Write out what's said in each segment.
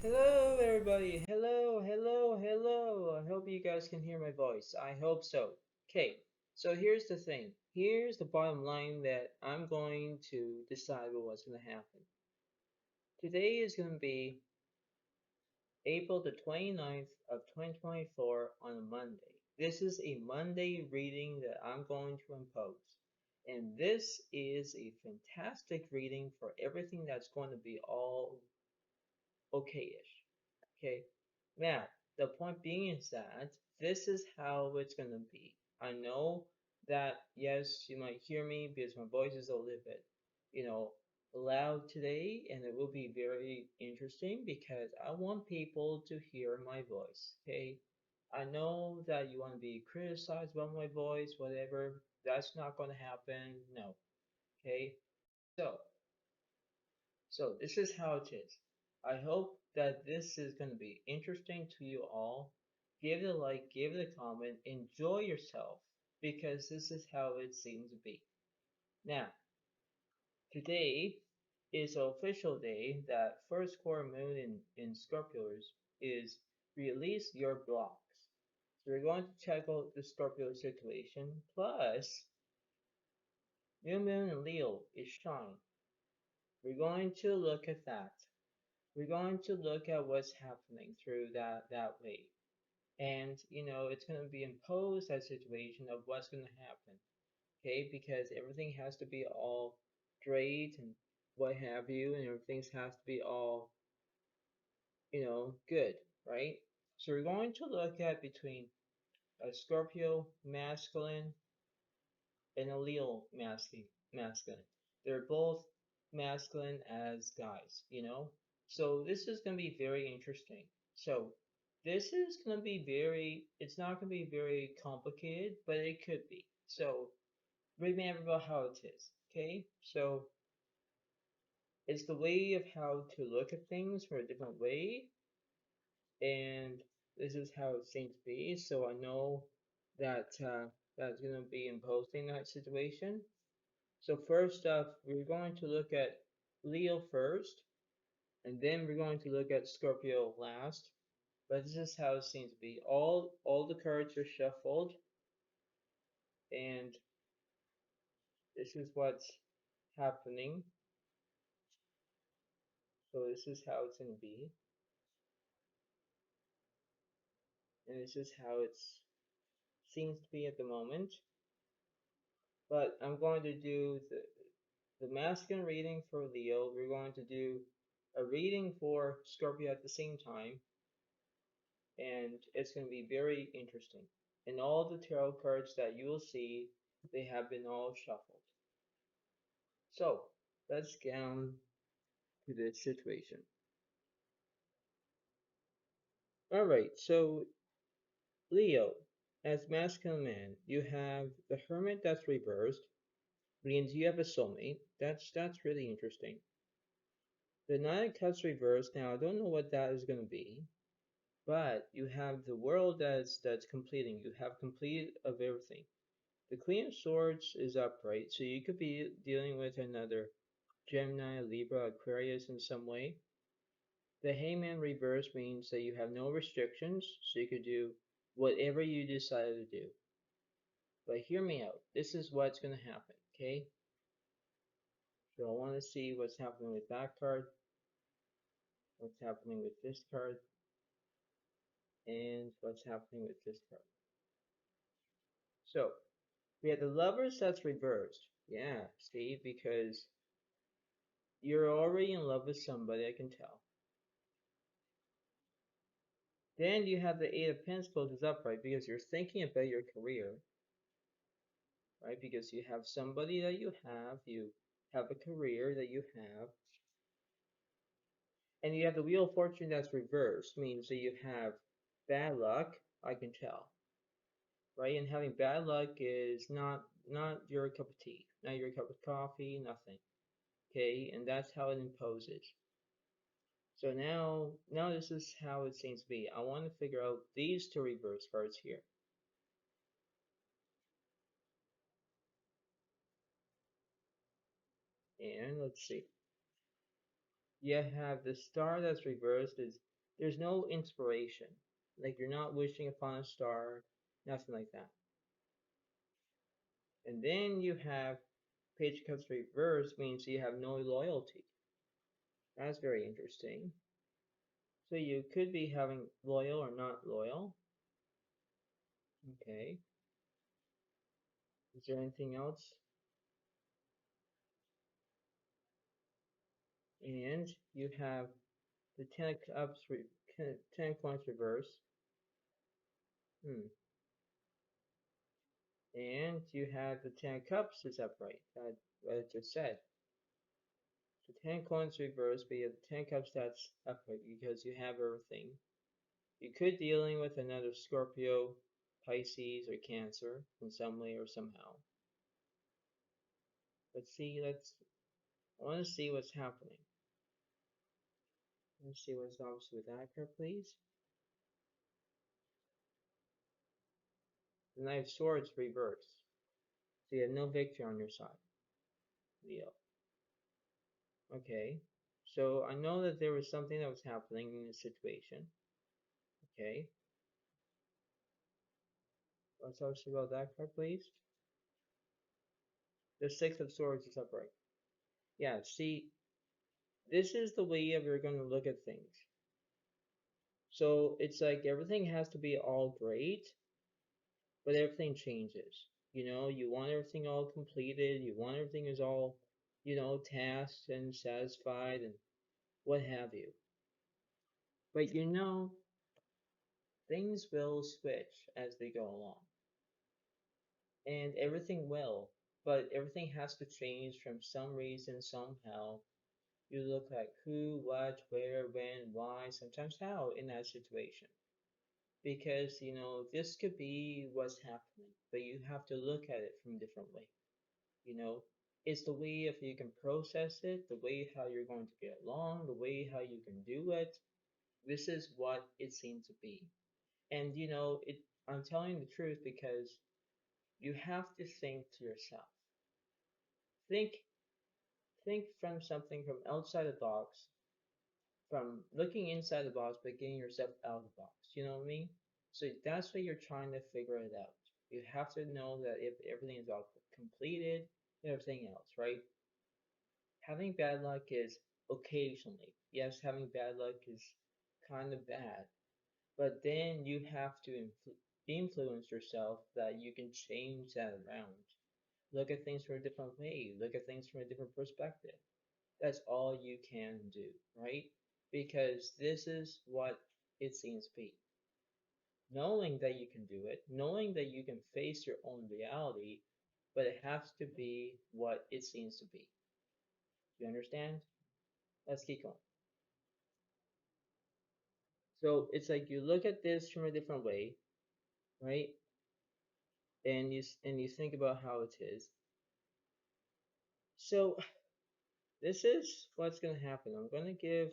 Hello, everybody. Hello, hello, hello. I hope you guys can hear my voice. I hope so. Okay, so here's the thing. Here's the bottom line that I'm going to decide what's going to happen. Today is going to be April the 29th of 2024 on a Monday. This is a Monday reading that I'm going to impose. And this is a fantastic reading for everything that's going to be all okay-ish. Okay, now the point being is that this is how it's gonna be. I know that yes, you might hear me because my voice is a little bit, you know, loud today, and it will be very interesting because I want people to hear my voice. Okay, I know that you want to be criticized by my voice, whatever. That's not gonna happen. No. Okay, so this is how it is. I hope that this is going to be interesting to you all. Give it a like, give it a comment, enjoy yourself because this is how it seems to be. Now, today is an official day that first quarter moon in Scorpios is release your blocks. So we're going to check out the Scorpio situation. Plus, new moon in Leo is shine. We're going to look at that. We're going to look at what's happening through that way. And it's going to be imposed that situation of what's going to happen. Okay, because everything has to be all straight and what have you, and everything has to be all, good, right? So we're going to look at between a Scorpio masculine and a Leo masculine. They're both masculine as guys. So this is going to be very interesting. So this is going to be it's not going to be very complicated, but it could be. So remember how it is, okay? So it's the way of how to look at things for a different way, and this is how it seems to be. So I know that that's going to be imposing that situation. So first off, we're going to look at Leo first, and then we're going to look at Scorpio last. But this is how it seems to be. All the cards are shuffled, and this is what's happening. So this is how it's going to be, and this is how it seems to be at the moment. But I'm going to do the masculine reading for Leo. We're going to do a reading for Scorpio at the same time, and it's going to be very interesting. And all the tarot cards that you will see, they have been all shuffled. So let's get on to this situation. Alright, so Leo, as masculine man, you have the Hermit that's reversed, means you have a soulmate. That's really interesting. The Nine of Cups reversed. Now I don't know what that is going to be, but you have the World that's completing. You have complete of everything. The Queen of Swords is upright, so you could be dealing with another Gemini, Libra, Aquarius in some way. The Hangman reverse means that you have no restrictions, so you could do whatever you decide to do. But hear me out. This is what's going to happen, okay? So I want to see what's happening with that card, what's happening with this card, and what's happening with this card. So we have the Lovers that's reversed. Yeah, see, because you're already in love with somebody, I can tell. Then you have the Eight of Pentacles is upright because you're thinking about your career, right? Because you have somebody that you have a career that you have, and you have the Wheel of Fortune that's reversed, means that you have bad luck, I can tell, right? And having bad luck is not your cup of tea, not your cup of coffee, nothing, okay? And that's how it imposes. So now this is how it seems to be. I want to figure out these two reverse cards here. And let's see. You have the star that's reversed is there's no inspiration. Like you're not wishing upon a star, nothing like that. And then you have Page of Cups reversed means you have no loyalty. That's very interesting. So you could be having loyal or not loyal. Okay. Is there anything else? And you have the Ten of Cups, Ten of Coins reverse. And you have the Ten of Cups is upright. That what I just said. So Ten of Coins reverse, but you have the Ten of Cups that's upright because you have everything. You could be dealing with another Scorpio, Pisces, or Cancer in some way or somehow. Let's see, I want to see what's happening. Let's see what's obvious with that card, please. The Knight of Swords reversed. So you have no victory on your side, Leo. Okay. So I know that there was something that was happening in this situation. Okay. Let's talk about that card, please. The Six of Swords is upright. Yeah, see, this is the way you're going to look at things. So it's like everything has to be all great, but everything changes. You know, you want everything all completed, you want everything is all, tasked and satisfied and what have you. But things will switch as they go along. And everything will, but everything has to change from some reason, somehow. You look like who, what, where, when, why, sometimes how in that situation. Because, this could be what's happening, but you have to look at it from a different way. You know, it's the way if you can process it, the way how you're going to get along, the way how you can do it. This is what it seems to be. And I'm telling you the truth because you have to think to yourself. Think think from something from outside the box, from looking inside the box but getting yourself out of the box. You know what I mean? So that's what you're trying to figure it out. You have to know that if everything is all completed and everything else, right? Having bad luck is occasionally. Yes, having bad luck is kind of bad. But then you have to influence yourself that you can change that around. Look at things from a different way. Look at things from a different perspective. That's all you can do, right? Because this is what it seems to be. Knowing that you can do it, knowing that you can face your own reality, but it has to be what it seems to be. You understand? Let's keep going. So it's like you look at this from a different way, right? And you think about how it is. So this is what's gonna happen. I'm gonna give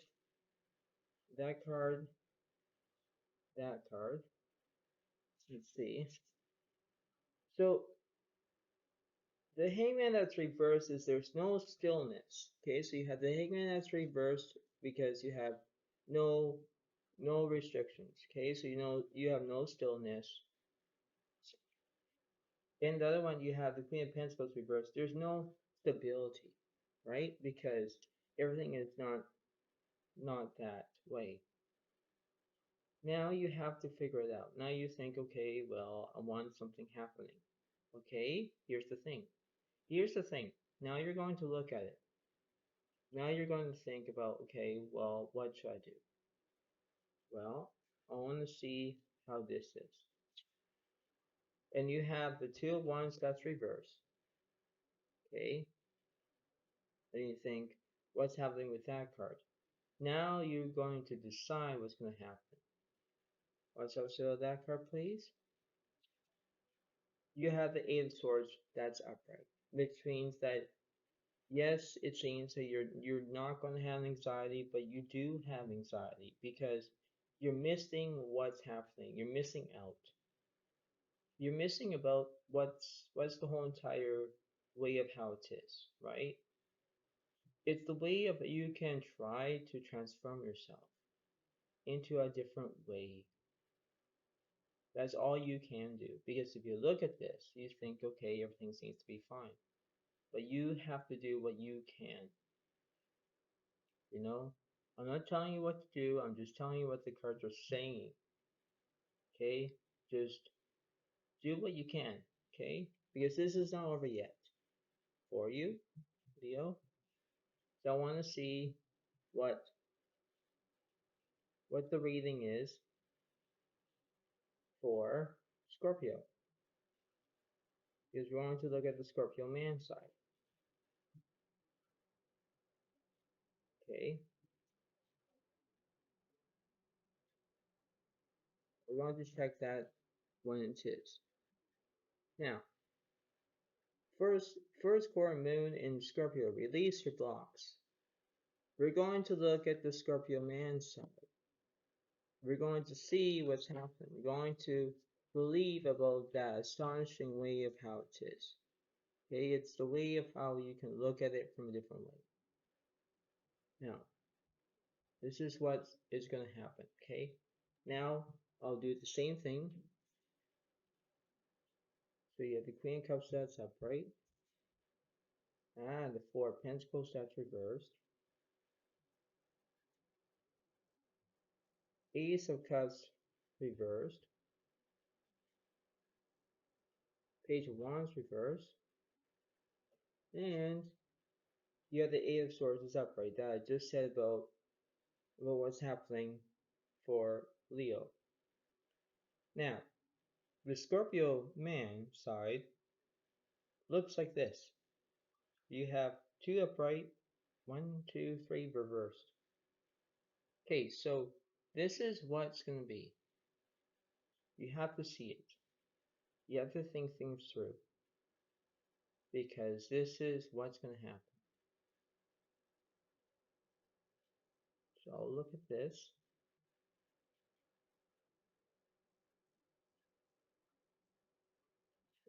that card, that card. Let's see. So the hangman that's reversed is there's no stillness. Okay, so you have the hangman that's reversed because you have no no restrictions. Okay, so you have no stillness. And the other one you have the Queen of Pentacles reversed. There's no stability, right? Because everything is not that way. Now you have to figure it out. Now you think, okay, well, I want something happening. Okay, here's the thing. Here's the thing. Now you're going to look at it. Now you're going to think about, okay, well, what should I do? Well, I want to see how this is. And you have the Two of Wands that's reversed. Okay, and you think, what's happening with that card? Now you're going to decide what's going to happen. Let's also that card, please. You have the Eight of Swords that's upright, which means that yes, it seems that you're not going to have anxiety, but you do have anxiety because you're missing what's happening. You're missing out. You're missing about what's the whole entire way of how it is, right? It's the way of you can try to transform yourself into a different way. That's all you can do. Because if you look at this, you think, okay, everything seems to be fine. But you have to do what you can. You know? I'm not telling you what to do, I'm just telling you what the cards are saying. Okay? Just do what you can. Okay? Because this is not over yet. For you, Leo. So I want to see what the reading is for Scorpio. Because we're going to look at the Scorpio man side. Okay? We're going to check that when it is. Now, first core moon in Scorpio, release your blocks. We're going to look at the Scorpio man side. We're going to see what's happening. We're going to believe about that astonishing way of how it is. Okay, it's the way of how you can look at it from a different way. Now, this is what is going to happen. Okay, now I'll do the same thing. So you have the Queen of Cups that's upright, and the Four of Pentacles that's reversed, Ace of Cups reversed, Page of Wands reversed, and you have the Eight of Swords is upright that I just said about what's happening for Leo. Now, the Scorpio man side looks like this. You have two upright, 1, 2, 3 reversed. Okay, so this is what's going to be. You have to see it. You have to think things through. Because this is what's going to happen. So I'll look at this.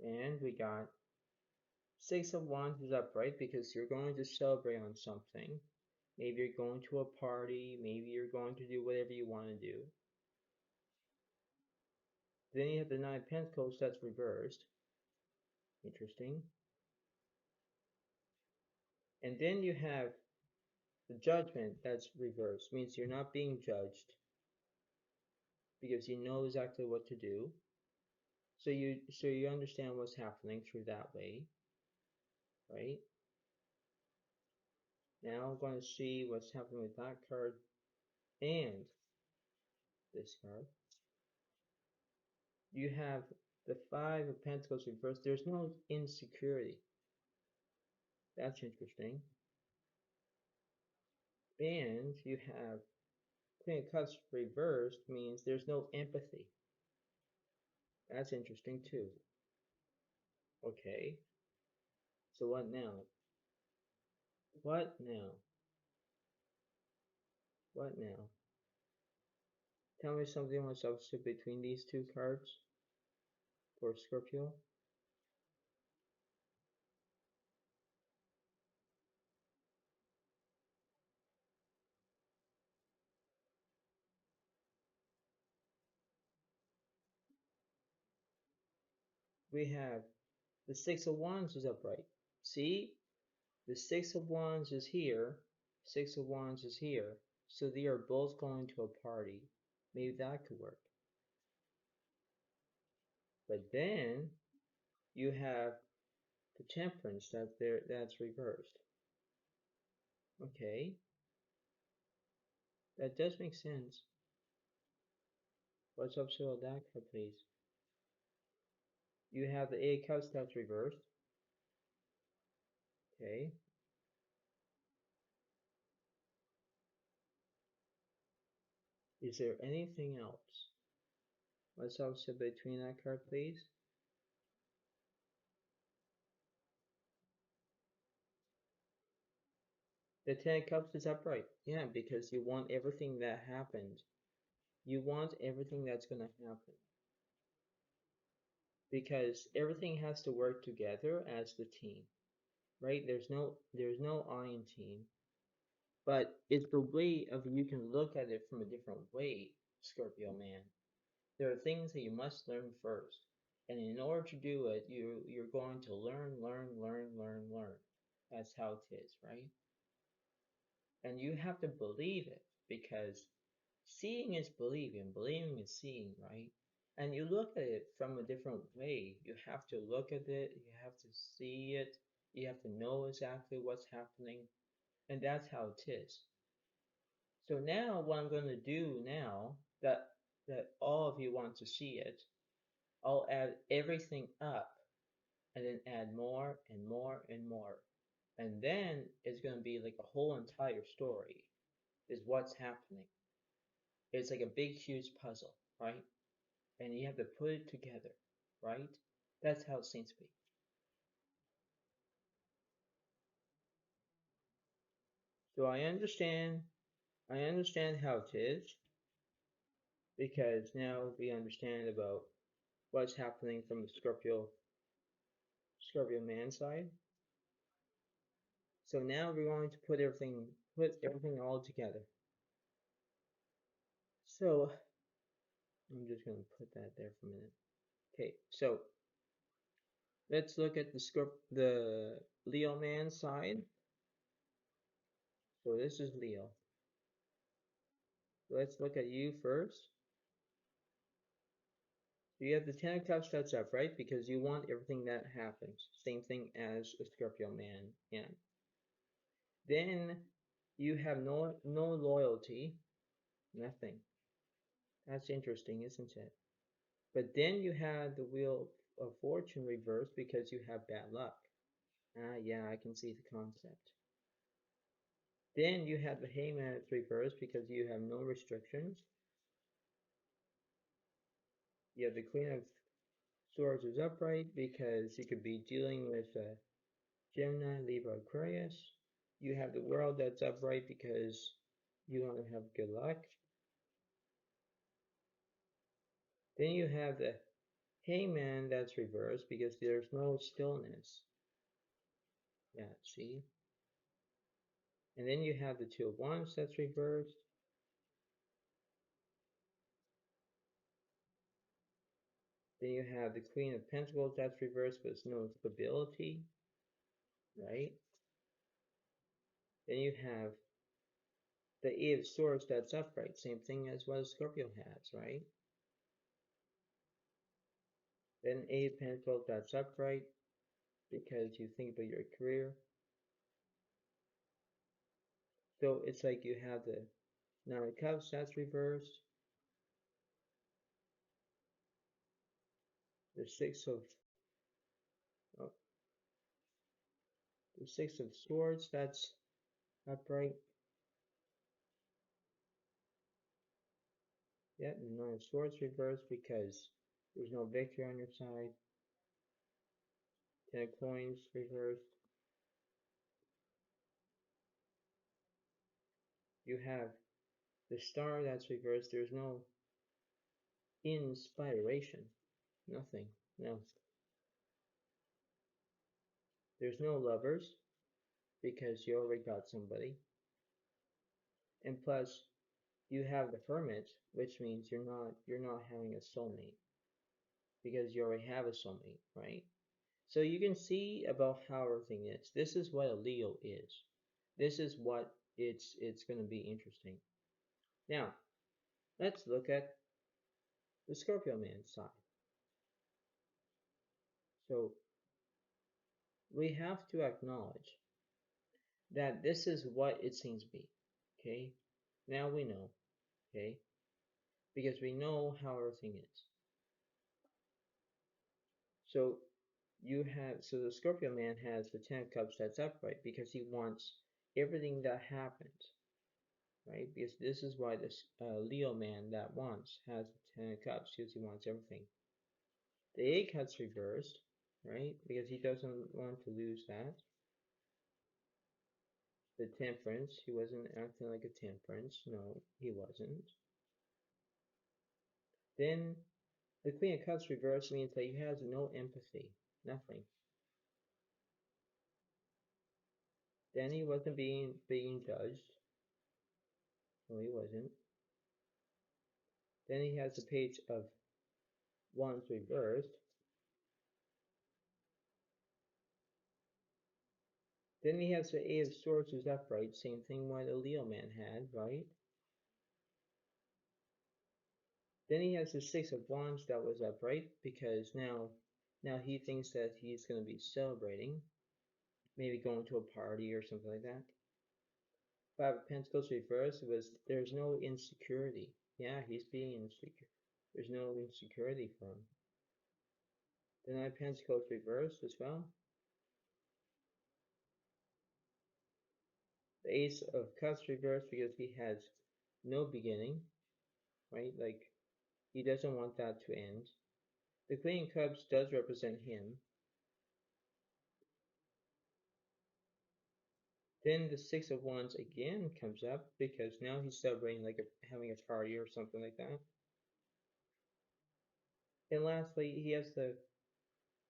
And we got Six of Wands is upright because you're going to celebrate on something. Maybe you're going to a party. Maybe you're going to do whatever you want to do. Then you have the Nine of Pentacles that's reversed. Interesting. And then you have the Judgment that's reversed. Means you're not being judged because you know exactly what to do. So you understand what's happening through that way, right? Now I'm going to see what's happening with that card and this card. You have the Five of Pentacles reversed. There's no insecurity. That's interesting. And you have Queen of Cups reversed means there's no empathy. That's interesting too. Okay. So what now? What now? What now? Tell me something what's opposite between these two cards for Scorpio. We have the Six of Wands is upright. See? The Six of Wands is here. Six of Wands is here. So they are both going to a party. Maybe that could work. But then you have the Temperance that's reversed. Okay. That does make sense. What's up to that card, please? You have the Eight of Cups that's reversed. Okay. Is there anything else? What's opposite between that card, please? The Ten of Cups is upright. Yeah, because you want everything that happened. You want everything that's going to happen. Because everything has to work together as the team. Right? There's no I in team. But it's the way of you can look at it from a different way, Scorpio man. There are things that you must learn first. And in order to do it, you're going to learn. That's how it is, right? And you have to believe it because seeing is believing, believing is seeing, right? And you look at it from a different way. You have to look at it, you have to see it, you have to know exactly what's happening, and that's how it is. So now what I'm going to do now that all of you want to see it, I'll add everything up and then add more and more and more. And then it's going to be like a whole entire story is what's happening. It's like a big, huge puzzle, right? And you have to put it together, right? That's how it seems to be. So I understand how it is because now we understand about what's happening from the Scorpio man side. So now we're going to put everything all together. So I'm just going to put that there for a minute. Okay, so let's look at the Leo man side. So this is Leo. Let's look at you first. So you have the Ten of Cups that's up, right? Because you want everything that happens. Same thing as a Scorpio man. And then you have no loyalty, nothing. That's interesting, isn't it? But then you have the Wheel of Fortune reversed because you have bad luck. Ah, yeah, I can see the concept. Then you have the Hangman reversed because you have no restrictions. You have the Queen of Swords is upright because you could be dealing with Gemini, Libra, Aquarius. You have the World that's upright because you want to have good luck. Then you have the Hangman that's reversed because there's no stillness. Yeah, see? And then you have the Two of Wands that's reversed. Then you have the Queen of Pentacles that's reversed, but there's no stability, right? Then you have the Eight of Swords that's upright, same thing as what a Scorpio has, right? Then Eight of Pentacles that's upright because you think about your career. So it's like you have the Nine of Cups that's reversed, the oh, the Six of Swords that's upright. Yeah, the Nine of Swords reversed because there's no victory on your side. Ten of Coins reversed. You have the Star that's reversed. There's no inspiration. Nothing. No. There's no lovers because you already got somebody. And plus, you have the Hermit, which means you're not having a soulmate because you already have a soulmate, right? So you can see about how everything is. This is what a Leo is. This is what it's going to be interesting. Now, let's look at the Scorpio man side. So we have to acknowledge that this is what it seems to be. Okay? Now we know. Okay? Because we know how everything is. So so the Scorpio man has the Ten of Cups that's upright because he wants everything that happens, right? Because this is why this Leo man that wants has the Ten of Cups because he wants everything. The Eight of Cups reversed, right? Because he doesn't want to lose that. The Temperance, he wasn't acting like a Temperance. No, he wasn't. Then the Queen of Cups reversed means that he has no empathy, nothing. Then he wasn't being judged. No, he wasn't. Then he has the Page of Wands reversed. Then he has the Eight of Swords who's upright, same thing what a Leo man had, right? Then he has the Six of Wands that was upright because now he thinks that he's going to be celebrating, maybe going to a party or something like that. Five of Pentacles reversed was there's no insecurity. Yeah, he's being insecure. There's no insecurity for him. The Nine of Pentacles reversed as well. The Ace of Cups reversed because he has no beginning, right? Like he doesn't want that to end. The Queen of Cups does represent him. Then the Six of Wands again comes up because now he's celebrating like having a party or something like that. And lastly, he has the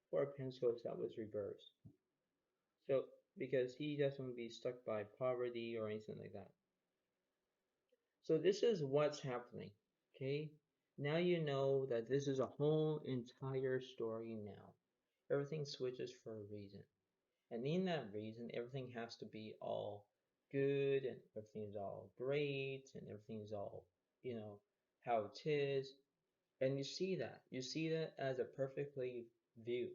Four of Pentacles that was reversed. So because he doesn't want to be stuck by poverty or anything like that. So this is what's happening. Okay. Now you know that this is a whole entire story now. Everything switches for a reason. And in that reason, everything has to be all good and everything's all great and everything's all, how it is. And you see that. You see that as a perfectly view.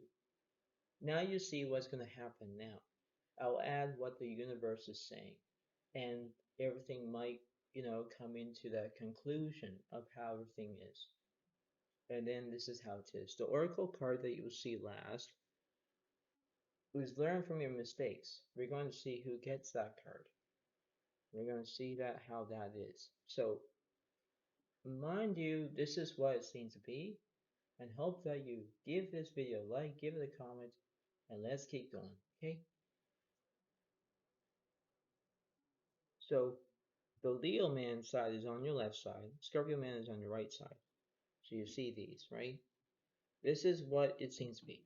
Now you see what's going to happen now. I'll add what the universe is saying. And everything might, come into that conclusion of how everything is. And then this is how it is. The oracle card that you will see last was learn from your mistakes. We're going to see who gets that card. We're going to see that how that is. So, mind you, this is what it seems to be. And hope that you give this video a like, give it a comment, and let's keep going. Okay? So, the Leo man side is on your left side. Scorpio man is on your right side. So you see these, right? This is what it seems to be.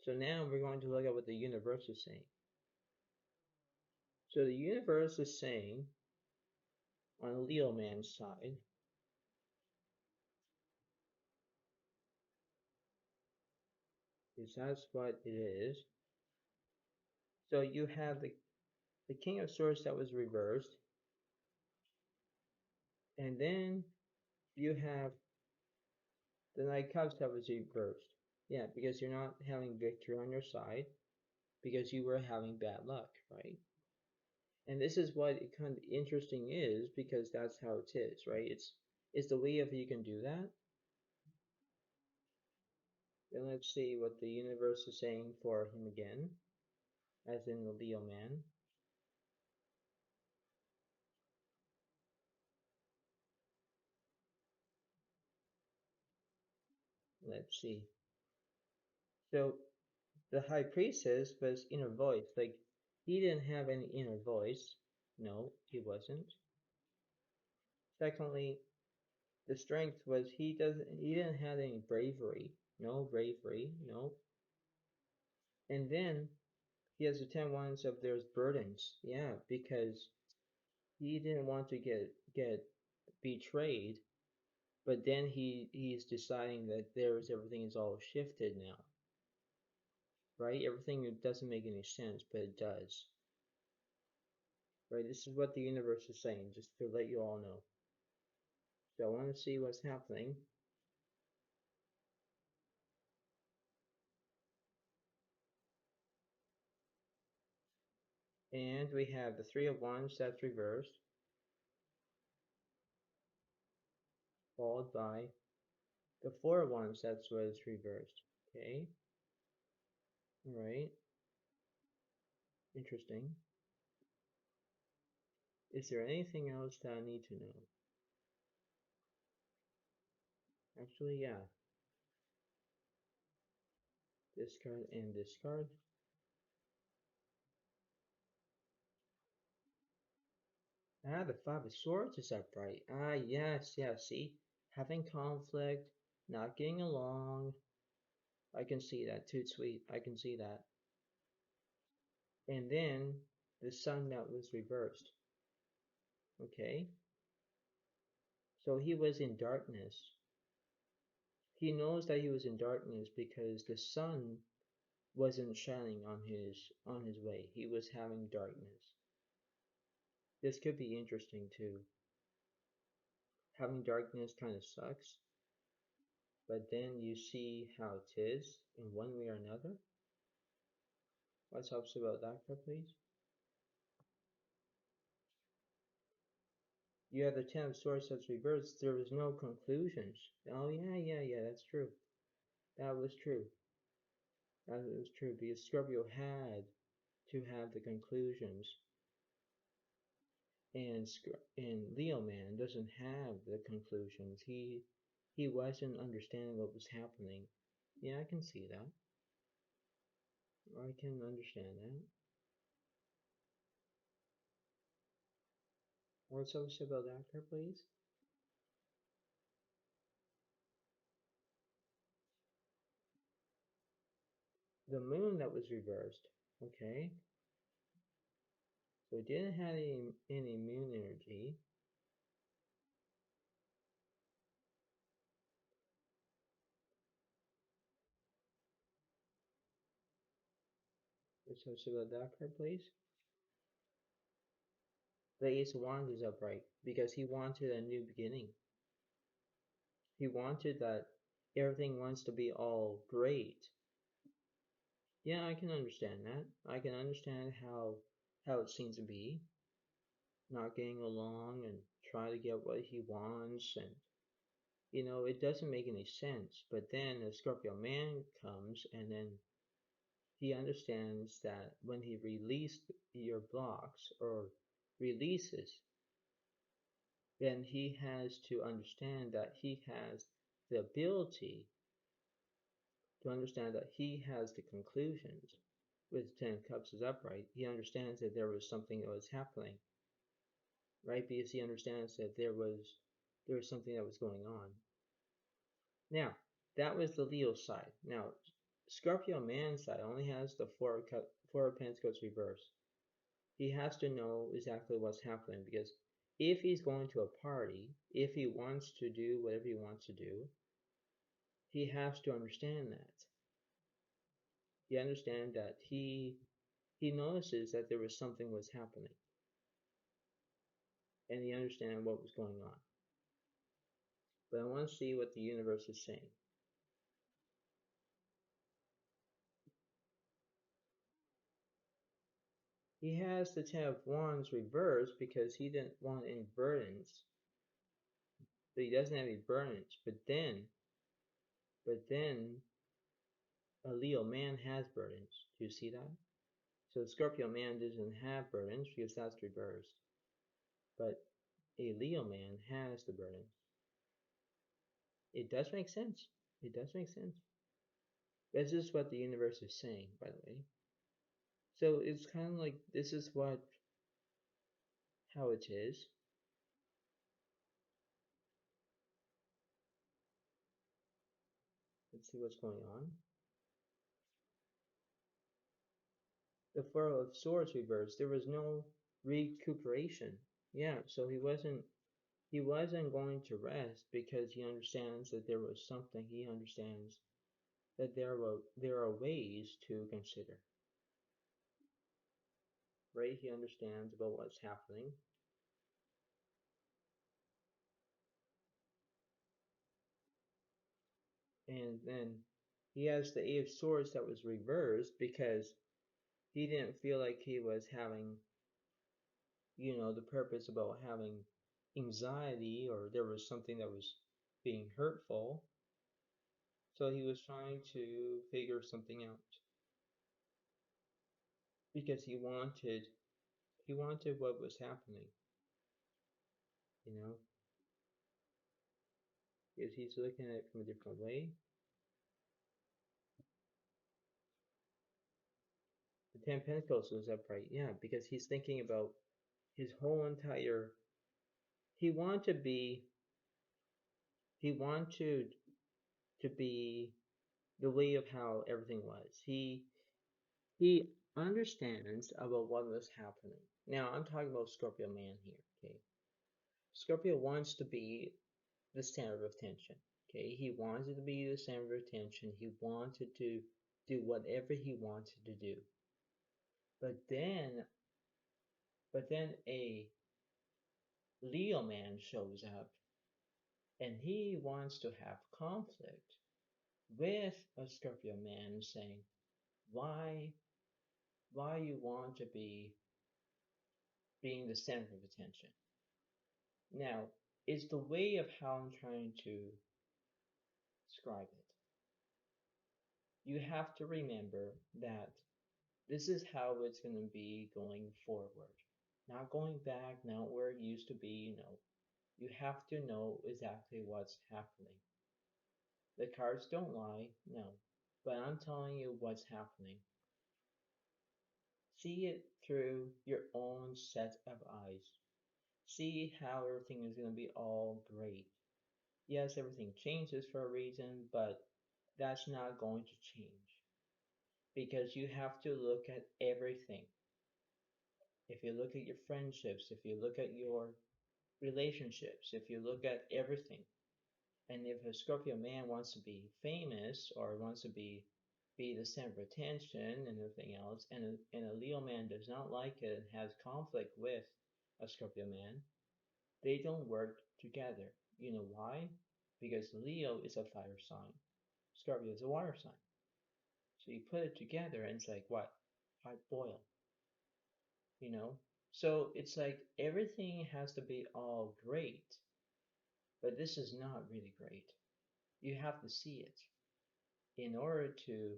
So now we're going to look at what the universe is saying. So the universe is saying on Leo man's side, is that's what it is. So you have the King of Swords that was reversed, and then you have the Knight of Cups that was reversed. Yeah, because you're not having victory on your side, because you were having bad luck, right? And this is what it kind of interesting is because that's how it is, right? It's the way of you can do that. Then let's see what the universe is saying for him again, as in the Leo man. Let's see. So the high priestess was inner voice. Like he didn't have any inner voice. No, he wasn't. Secondly, the strength was he didn't have any bravery. No bravery, no. And then he has the 10 wands of there's burdens. Yeah, because he didn't want to get betrayed, but then he's deciding that everything is all shifted now. Right? Everything doesn't make any sense, but it does. Right? This is what the universe is saying, just to let you all know. So I want to see what's happening. And we have the Three of Wands that's reversed, followed by the Four of Wands that's was reversed. Okay. Alright. Interesting. Is there anything else that I need to know? Actually, yeah. This card and this card. Ah, the Five of Swords is upright. Ah, yes, yes. See? Having conflict, not getting along. I can see that. Too sweet. I can see that. And then the Sun that was reversed. Okay? So he was in darkness. He knows that he was in darkness because the sun wasn't shining on his way. He was having darkness. This could be interesting too. Having darkness kind of sucks, but then you see how it is in one way or another. What's up about that, please? You have the Ten of Swords that's reversed. There was no conclusions. Oh yeah, that's true. That was true. That was true because Scorpio had to have the conclusions, and Leo man doesn't have the conclusions. He wasn't understanding what was happening. Yeah, I can see that. I can understand that. What's up about that, please? The moon that was reversed. Okay, so it didn't have any moon energy. What's up about that, please? The Ace of Wands is upright because he wanted a new beginning. He wanted that everything wants to be all great. Yeah, I can understand that. I can understand how it seems to be, not getting along and trying to get what he wants, and it doesn't make any sense. But then the Scorpio man comes and then he understands that when he released your blocks or releases, then he has to understand that he has the ability to understand that he has the conclusions. With Ten of Cups is upright, he understands that there was something that was happening, right? Because he understands that there was something that was going on. Now, that was the Leo side. Now, Scorpio man's side only has the Four of Pentacles reversed. He has to know exactly what's happening because if he's going to a party, if he wants to do whatever he wants to do, he has to understand that. He understands that he notices that there was something was happening, and he understands what was going on. But I want to see what the universe is saying. He has the Ten of Wands reversed because he didn't want any burdens. So he doesn't have any burdens. But then a Leo man has burdens. Do you see that? So Scorpio man doesn't have burdens because that's reversed. But a Leo man has the burdens. It does make sense. It does make sense. This is what the universe is saying, by the way. So it's kind of like this is how it is. Let's see what's going on. The Four of Swords reversed. There was no recuperation. Yeah, so he wasn't going to rest because he understands that there was something. He understands that there are ways to consider. Right? He understands about what's happening. And then he has the Eight of Swords that was reversed because he didn't feel like he was having, the purpose about having anxiety or there was something that was being hurtful. So he was trying to figure something out because he wanted what was happening, you know, because he's looking at it from a different way. The Ten Pentacles was upright, yeah, because he's thinking about his whole entire. He wanted to be. He wanted to be the way of how everything was. He understands about what was happening. Now I'm talking about Scorpio man here, okay? Scorpio wants to be the center of attention. Okay, he wanted to be the center of attention. He wanted to do whatever he wanted to do. But then, a Leo man shows up and he wants to have conflict with a Scorpio man saying, why, you want to be being the center of attention? Now, it's the way of how I'm trying to describe it. You have to remember that this is how it's going to be going forward. Not going back, not where it used to be, You have to know exactly what's happening. The cards don't lie, no. But I'm telling you what's happening. See it through your own set of eyes. See how everything is going to be all great. Yes, everything changes for a reason, but that's not going to change. Because you have to look at everything. If you look at your friendships, if you look at your relationships, if you look at everything, and if a Scorpio man wants to be famous or wants to be the center of attention and everything else, and a Leo man does not like it and has conflict with a Scorpio man, they don't work together. You know why? Because Leo is a fire sign, Scorpio is a water sign. So you put it together and it's like what? Hot boil, you know? So it's like everything has to be all great, but this is not really great. You have to see it in order to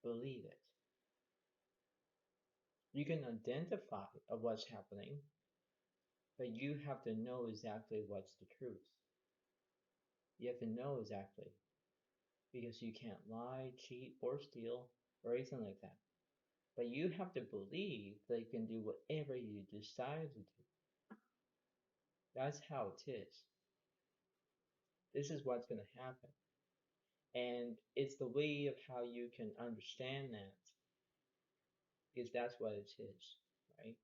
believe it. You can identify what's happening, but you have to know exactly what's the truth. You have to know exactly, because you can't lie, cheat, or steal, or anything like that. But you have to believe that you can do whatever you decide to do. That's how it is. This is what's going to happen. And it's the way of how you can understand that, because that's what it is, right?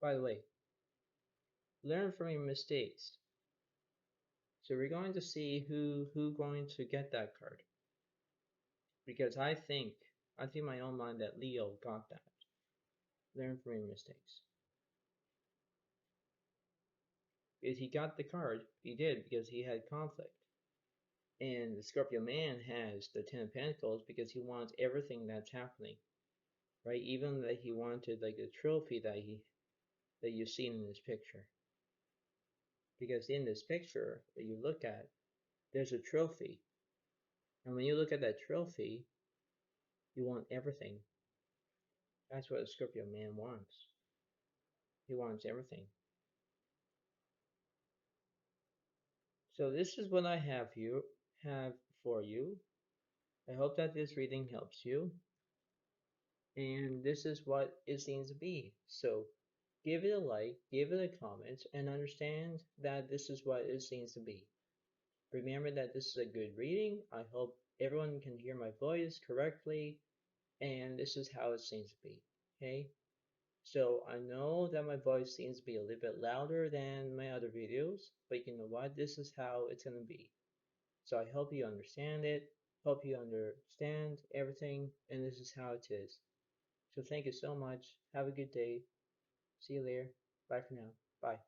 By the way, learn from your mistakes. So we're going to see who going to get that card. Because I think in my own mind that Leo got that. Learn from your mistakes. Because he got the card, he did because he had conflict. And the Scorpio man has the Ten of Pentacles because he wants everything that's happening. Right? Even that he wanted like the trophy that you've seen in this picture. Because in this picture that you look at, there's a trophy. And when you look at that trophy, you want everything. That's what a Scorpio man wants. He wants everything. So this is what I have for you. I hope that this reading helps you. And this is what it seems to be. So give it a like, give it a comment, and understand that this is what it seems to be. Remember that this is a good reading. I hope everyone can hear my voice correctly, and this is how it seems to be. Okay? So I know that my voice seems to be a little bit louder than my other videos, but you know what? This is how it's going to be. So I hope you understand it, hope you understand everything, and this is how it is. So thank you so much. Have a good day. See you later. Bye for now. Bye.